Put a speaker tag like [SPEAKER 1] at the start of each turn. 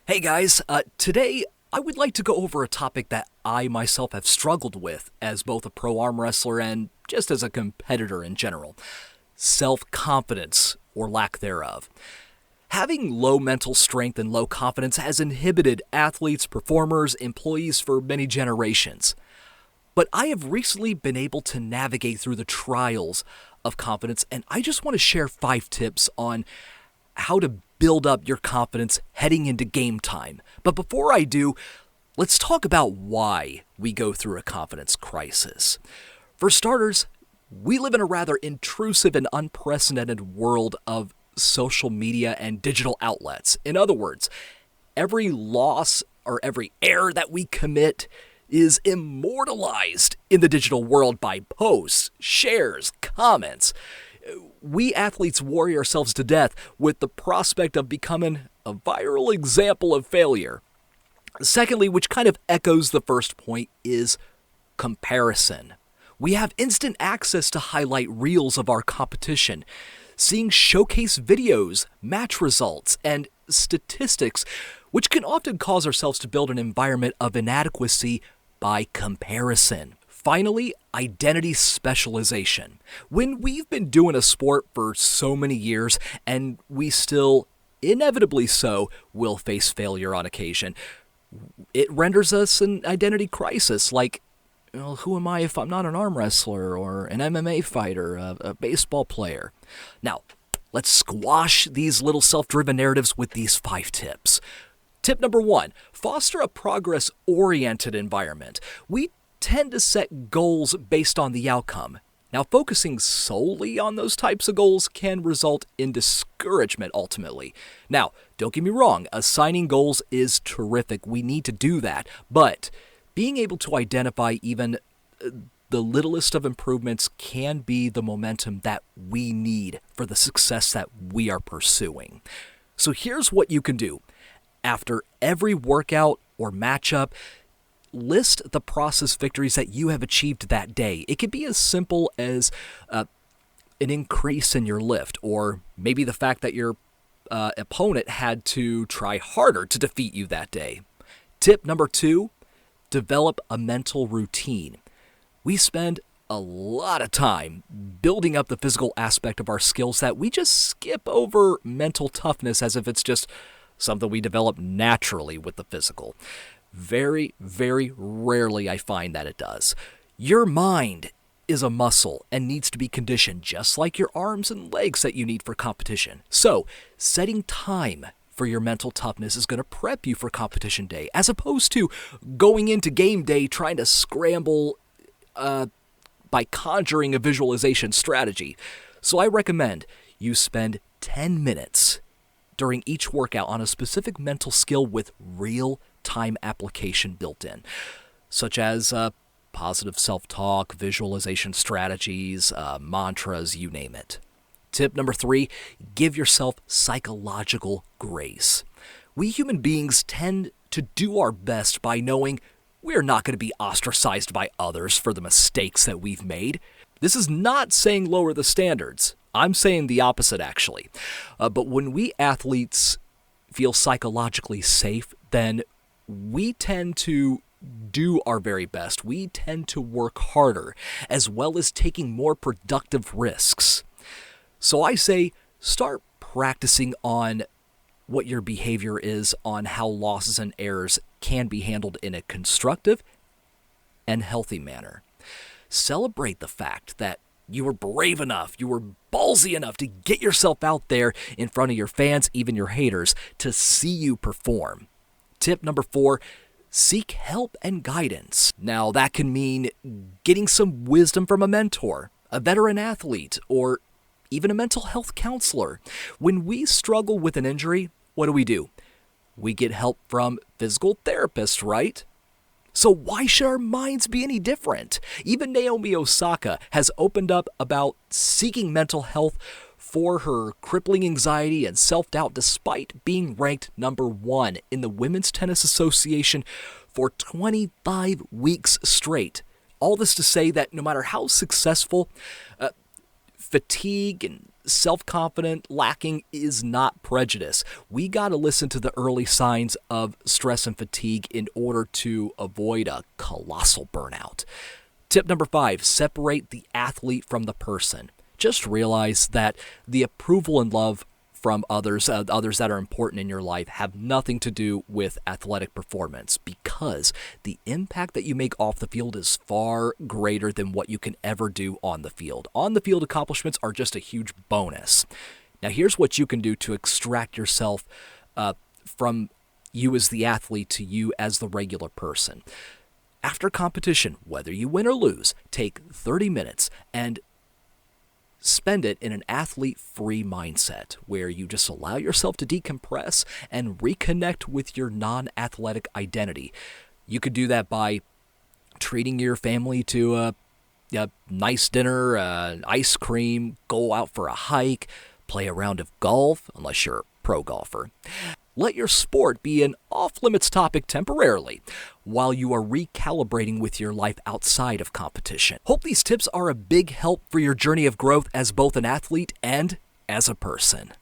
[SPEAKER 1] Hey guys, today I would like to go over a topic that I myself have struggled with as both a pro arm wrestler and just as a competitor in general. Self-confidence, or lack thereof. Having low mental strength and low confidence has inhibited athletes, performers, employees for many generations. But I have recently been able to navigate through the trials of confidence, and I just want to share 5 tips on how to build up your confidence heading into game time. But before I do, let's talk about why we go through a confidence crisis. For starters, we live in a rather intrusive and unprecedented world of social media and digital outlets. In other words, every loss or every error that we commit is immortalized in the digital world by posts, shares, comments. We athletes worry ourselves to death with the prospect of becoming a viral example of failure. Secondly, which kind of echoes the first point, is comparison. We have instant access to highlight reels of our competition, seeing showcase videos, match results, and statistics, which can often cause ourselves to build an environment of inadequacy by comparison. Finally, identity specialization. When we've been doing a sport for so many years and we still, inevitably so, will face failure on occasion, it renders us an identity crisis like, well, who am I if I'm not an arm wrestler or an MMA fighter, a baseball player? Now, let's squash these little self-driven narratives with these 5 tips. Tip number 1, foster a progress-oriented environment. We tend to set goals based on the outcome. Now, focusing solely on those types of goals can result in discouragement ultimately. Now, don't get me wrong, assigning goals is terrific. We need to do that. But being able to identify even the littlest of improvements can be the momentum that we need for the success that we are pursuing. So here's what you can do. After every workout or matchup, list the process victories that you have achieved that day. It could be as simple as an increase in your lift, or maybe the fact that your opponent had to try harder to defeat you that day. Tip number 2, develop a mental routine. We spend a lot of time building up the physical aspect of our skills that we just skip over mental toughness as if it's just something we develop naturally with the physical. Very, very rarely I find that it does. Your mind is a muscle and needs to be conditioned just like your arms and legs that you need for competition. So, setting time for your mental toughness is going to prep you for competition day, as opposed to going into game day trying to scramble by conjuring a visualization strategy. So I recommend you spend 10 minutes during each workout on a specific mental skill with real-time application built in, such as positive self-talk, visualization strategies, mantras, you name it. Tip number 3, give yourself psychological grace. We human beings tend to do our best by knowing we're not going to be ostracized by others for the mistakes that we've made. This is not saying lower the standards. I'm saying the opposite, actually. But when we athletes feel psychologically safe, then we tend to do our very best. We tend to work harder, as well as taking more productive risks. So I say, start practicing on what your behavior is, on how losses and errors can be handled in a constructive and healthy manner. Celebrate the fact that you were brave enough, you were ballsy enough to get yourself out there in front of your fans, even your haters, to see you perform. Tip number 4, seek help and guidance. Now, that can mean getting some wisdom from a mentor, a veteran athlete, or even a mental health counselor. When we struggle with an injury, what do? We get help from physical therapists, right? So why should our minds be any different? Even Naomi Osaka has opened up about seeking mental health for her crippling anxiety and self-doubt despite being ranked number 1 in the Women's Tennis Association for 25 weeks straight. All this to say that no matter how successful, fatigue and self-confident lacking is not prejudice. We got to listen to the early signs of stress and fatigue in order to avoid a colossal burnout. Tip number 5, separate the athlete from the person. Just realize that the approval and love from others that are important in your life have nothing to do with athletic performance, because the impact that you make off the field is far greater than what you can ever do on the field. On the field accomplishments are just a huge bonus. Now here's what you can do to extract yourself from you as the athlete to you as the regular person. After competition, whether you win or lose, take 30 minutes and spend it in an athlete-free mindset where you just allow yourself to decompress and reconnect with your non-athletic identity. You could do that by treating your family to a nice dinner, ice cream, go out for a hike, play a round of golf, unless you're a pro golfer. Let your sport be an off-limits topic temporarily while you are recalibrating with your life outside of competition. Hope these tips are a big help for your journey of growth as both an athlete and as a person.